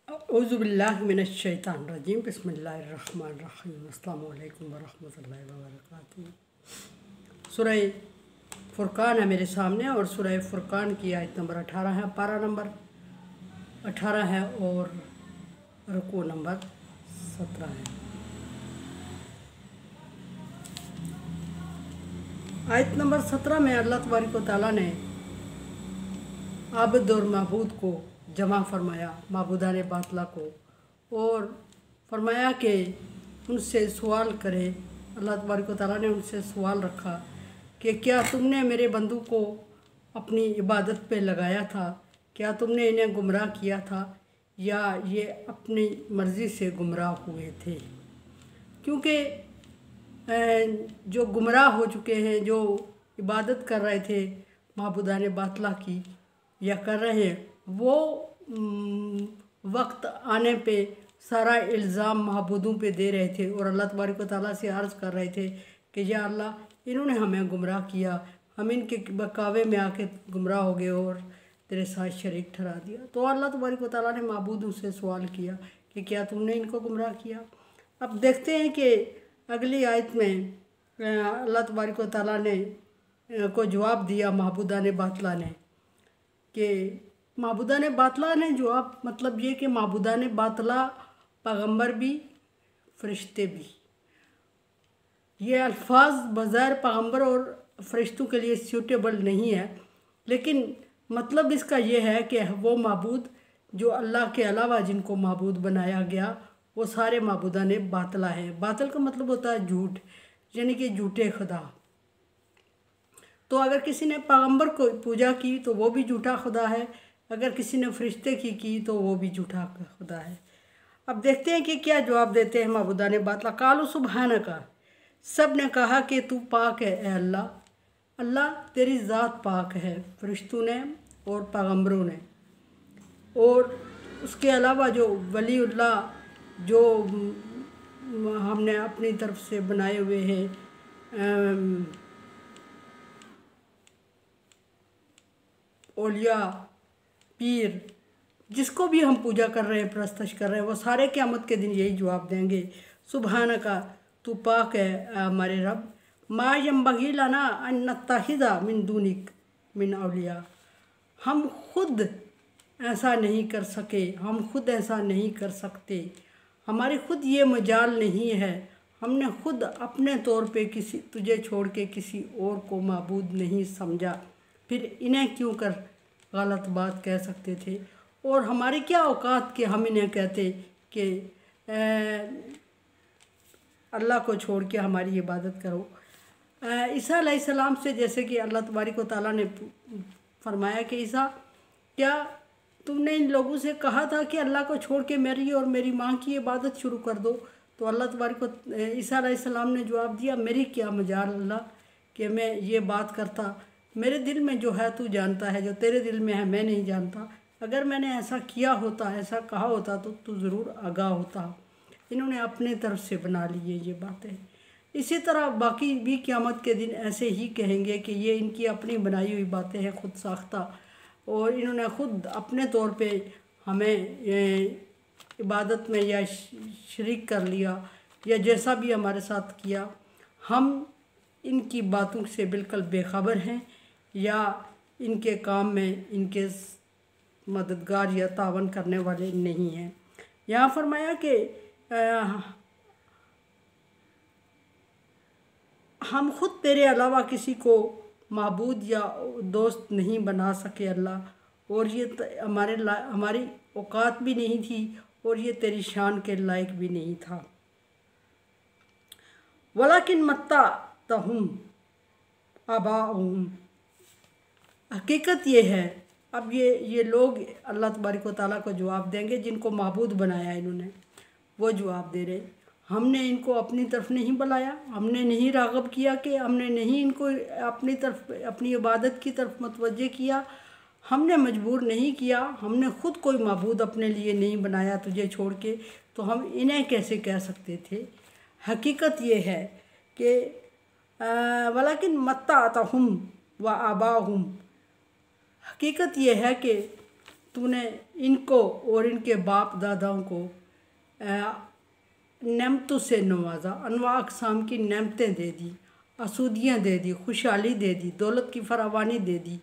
औज़ुबिल्लाहि मिनश्शैतानिर्रजीम बिस्मिल्लाहिर्रहमानिर्रहीम अस्सलामु अलैकुम वरहमतुल्लाहि वबरकातुहू। सूरह फुरकान है मेरे सामने और सूरह फुरकान की आयत नंबर 18 है, पारा नंबर 18 है और रुकू नंबर 17 है। आयत नंबर 17 में अल्लाह तबारक व तआला ने आबिद और महबूद को जमा फरमाया, माबूदान बातला को, और फरमाया कि उनसे सवाल करे। अल्लाह तबारक व तआला ने उनसे सवाल रखा कि क्या तुमने मेरे बंदू को अपनी इबादत पे लगाया था, क्या तुमने इन्हें गुमराह किया था या ये अपनी मर्ज़ी से गुमराह हुए थे। क्योंकि जो गुमराह हो चुके हैं, जो इबादत कर रहे थे माबूदान बातला की या कर रहे हैं, वो वक्त आने पे सारा इल्ज़ाम महबूदों पे दे रहे थे और अल्लाह तबारक व तआला से अर्ज़ कर रहे थे कि या अल्लाह, इन्होंने हमें गुमराह किया, हम इनके बहकावे में आके गुमराह हो गए और तेरे साथ शरीक ठहरा दिया। तो अल्लाह तबारक व तआला ने महबूदों से सवाल किया कि क्या तुमने इनको गुमराह किया। अब देखते हैं कि अगली आयत में अल्लाह तबारक व तआला ने को जवाब दिया महबूदान बातला ने, कि माबूदान बातला ने जवाब, मतलब ये कि माबूदान बातला पैगंबर भी फरिश्ते भी। ये अल्फाज बज़ाहिर पैगंबर और फरिश्तों के लिए सूटेबल नहीं है, लेकिन मतलब इसका ये है कि वो माबूद जो अल्लाह के अलावा जिनको माबूद बनाया गया वो सारे माबूदान बातला है। बातल का मतलब होता है झूठ, यानी कि झूठे खुदा। तो अगर किसी ने पैगंबर को पूजा की तो वो भी झूठा खुदा है, अगर किसी ने फरिश्ते की तो वो भी झूठा खुदा है। अब देखते हैं कि क्या जवाब देते हैं माबूदान बातला। कालू सुबहानका, सब ने कहा कि तू पाक है ए अल्लाह, अल्लाह तेरी ज़ात पाक है, फरिश्तों ने और पैगंबरों ने, और उसके अलावा जो वलीउल्लाह जो हमने अपनी तरफ से बनाए हुए हैं औलिया, पीर, जिसको भी हम पूजा कर रहे हैं, प्रस्तश कर रहे हैं, वो सारे क़यामत के दिन यही जवाब देंगे, सुबहानका, तू पाक है हमारे रब, मा यंबगी लना अन नत्तखिज़ा मिन दूनिक मिन औलिया, हम खुद ऐसा नहीं कर सके, हम खुद ऐसा नहीं कर सकते, हमारी खुद ये मजाल नहीं है, हमने खुद अपने तौर पे किसी तुझे छोड़ के किसी और को माबूद नहीं समझा, फिर इन्हें क्यों कर गलत बात कह सकते थे, और हमारी क्या औकात कि हम इन्हें कहते कि अल्लाह को छोड़ के हमारी इबादत करो। ईसा अलैहिस्सलाम से जैसे कि अल्लाह तबारक व तआला ने फरमाया कि ईसा, क्या तुमने इन लोगों से कहा था कि अल्लाह को छोड़ के मेरी और मेरी माँ की इबादत शुरू कर दो। तो अल्लाह तबारक ईसा अलैहिस्सलाम ने जवाब दिया, मेरी क्या मजाल अल्लाह कि मैं ये बात करता, मेरे दिल में जो है तू जानता है, जो तेरे दिल में है मैं नहीं जानता, अगर मैंने ऐसा किया होता, ऐसा कहा होता तो तू ज़रूर आगाह होता। इन्होंने अपने तरफ से बना ली है ये बातें। इसी तरह बाकी भी क़यामत के दिन ऐसे ही कहेंगे कि ये इनकी अपनी बनाई हुई बातें हैं, खुद साख्ता, और इन्होंने खुद अपने तौर पे हमें इबादत में या शरीक कर लिया या जैसा भी हमारे साथ किया, हम इनकी बातों से बिल्कुल बेखबर हैं या इनके काम में इनके मददगार या तावन करने वाले नहीं हैं। यहाँ फरमाया कि हम खुद तेरे अलावा किसी को माबूद या दोस्त नहीं बना सके अल्लाह, और ये हमारी औकात भी नहीं थी और ये तेरी शान के लायक भी नहीं था। वलाकिन मत्ता तहुम आबाउहुम, हकीकत ये है, अब ये लोग अल्लाह तबारक व तआला को जवाब देंगे जिनको माबूद बनाया इन्होंने, वो जवाब दे रहे, हमने इनको अपनी तरफ नहीं बुलाया, हमने नहीं राग़ब किया, कि हमने नहीं इनको अपनी तरफ अपनी इबादत की तरफ मुतवज्जे किया, हमने मजबूर नहीं किया, हमने ख़ुद कोई माबूद अपने लिए नहीं बनाया तुझे छोड़ के, तो हम इन्हें कैसे कह सकते थे। हकीकत ये है कि वलाकिन मत्ता तहुम व आबाहुम, हकीकत ये है कि तूने इनको और इनके बाप दादाओं को नेमतों से नवाजा, अनवा अक़साम की नेमतें दे दी, आसूदियाँ दे दी, खुशहाली दे दी, दौलत की फरावानी दे दी।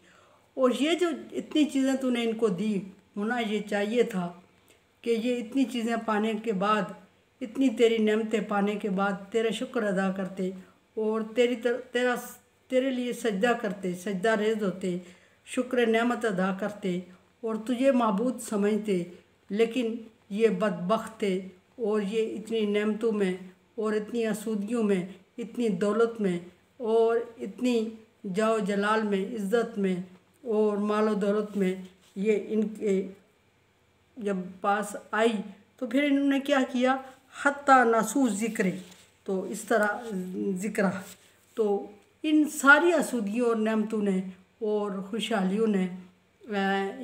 और ये जो इतनी चीज़ें तूने इनको दी, होना ये चाहिए था कि ये इतनी चीज़ें पाने के बाद, इतनी तेरी नेमतें पाने के बाद तेरा शुक्र अदा करते और तेरे लिए सजदा करते, सजदा रेज़ होते, शुक्र नेमत अदा करते और तुझे माबूद समझते। लेकिन ये बदबख्त थे और ये इतनी नेमतों में और इतनी आसूदियों में, इतनी दौलत में और इतनी जाओ जलाल में, इज़्ज़त में और मालो दौलत में ये इनके जब पास आई तो फिर इन्होंने क्या किया, हत्ता नसू ज़िक्र, तो इस तरह ज़िक्रा, तो इन सारी आसूदियों और नेमतों ने और खुशहालियों ने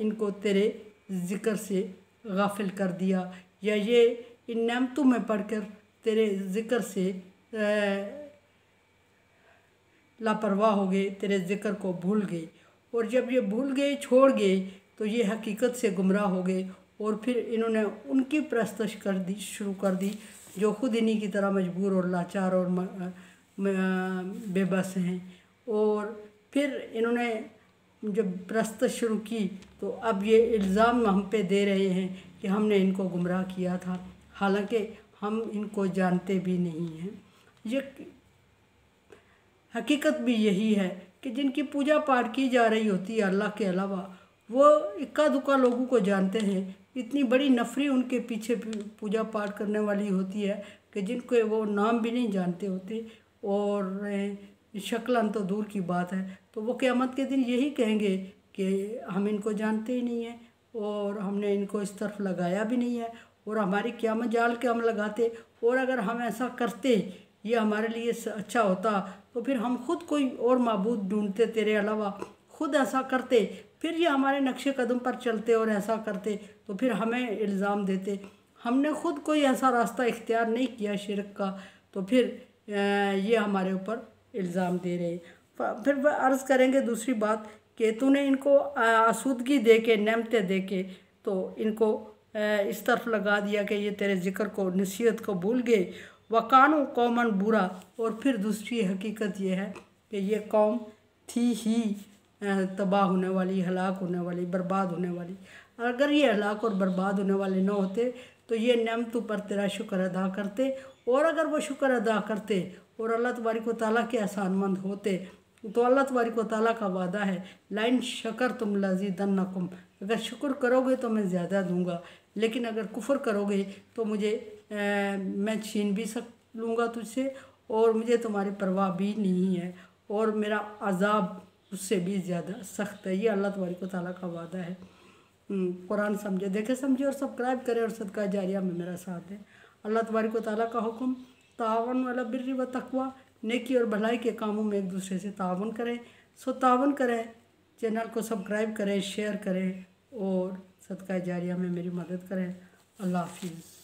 इनको तेरे ज़िक्र से गाफिल कर दिया, या ये इन नेमतों में पढ़कर तेरे ज़िक्र से लापरवाह हो गए, तेरे ज़िक्र को भूल गए। और जब ये भूल गए, छोड़ गए, तो ये हकीकत से गुमराह हो गए और फिर इन्होंने उनकी परस्तश शुरू कर दी जो ख़ुद इन्हीं की तरह मजबूर और लाचार और बेबस हैं। और फिर इन्होंने जब परस्तश शुरू की तो अब ये इल्ज़ाम हम पे दे रहे हैं कि हमने इनको गुमराह किया था, हालांकि हम इनको जानते भी नहीं हैं। ये हकीकत भी यही है कि जिनकी पूजा पाठ की जा रही होती है अल्लाह के अलावा, वो इक्का दुक्का लोगों को जानते हैं। इतनी बड़ी नफरी उनके पीछे पूजा पाठ करने वाली होती है कि जिनको वो नाम भी नहीं जानते होते और शक्लन तो दूर की बात है। तो वो क़यामत के दिन यही कहेंगे कि हम इनको जानते ही नहीं हैं और हमने इनको इस तरफ लगाया भी नहीं है और हमारी क्या मजाल के हम लगाते। और अगर हम ऐसा करते, ये हमारे लिए अच्छा होता, तो फिर हम खुद कोई और माबूद ढूंढते तेरे अलावा, खुद ऐसा करते, फिर ये हमारे नक्शे कदम पर चलते और ऐसा करते, तो फिर हमें इल्ज़ाम देते। हमने खुद कोई ऐसा रास्ता इख्तियार नहीं किया शिरक का, तो फिर ये हमारे ऊपर इल्ज़ाम दे रहे। फिर अर्ज़ करेंगे दूसरी बात कि तूने इनको आसूदगी दे के, नेमतें दे के, तो इनको इस तरफ लगा दिया कि ये तेरे ज़िक्र को, नसीहत को भूल गए। वकानो कौमन बुरा, और फिर दूसरी हकीकत ये है कि ये कौम थी ही तबाह होने वाली, हलाक होने वाली, बर्बाद होने वाली। अगर ये हलाक और बर्बाद होने वाले न होते तो ये नेमतों पर तेरा शुक्र अदा करते, और अगर वो शुक्र अदा करते और अल्लाह तबारक व तआला के एहसानमंद होते, तो अल्लाह तबारक व तआला का वादा है, लाइन शकर तुम लज़ीदन्नकुम, अगर शुक्र करोगे तो मैं ज़्यादा दूंगा, लेकिन अगर कुफ्र करोगे तो मैं छीन भी लूँगा तुझसे और मुझे तुम्हारी परवाह भी नहीं है और मेरा अज़ाब उससे भी ज़्यादा सख्त है। ये अल्लाह तबारक व तआला का वादा है। कुरान समझे, देखे समझे और सब्सक्राइब करें और सदका जारिया में मेरा साथ दें। अल्लाह तबारक व तआला का हुक्म, तावन वाला बिर्रि व तकवा, नेकी और भलाई के कामों में एक दूसरे से तावन करें। सो तावन करें, चैनल को सब्सक्राइब करें, शेयर करें और सदका जारिया में मेरी मदद करें। अल्लाह हाफिज़।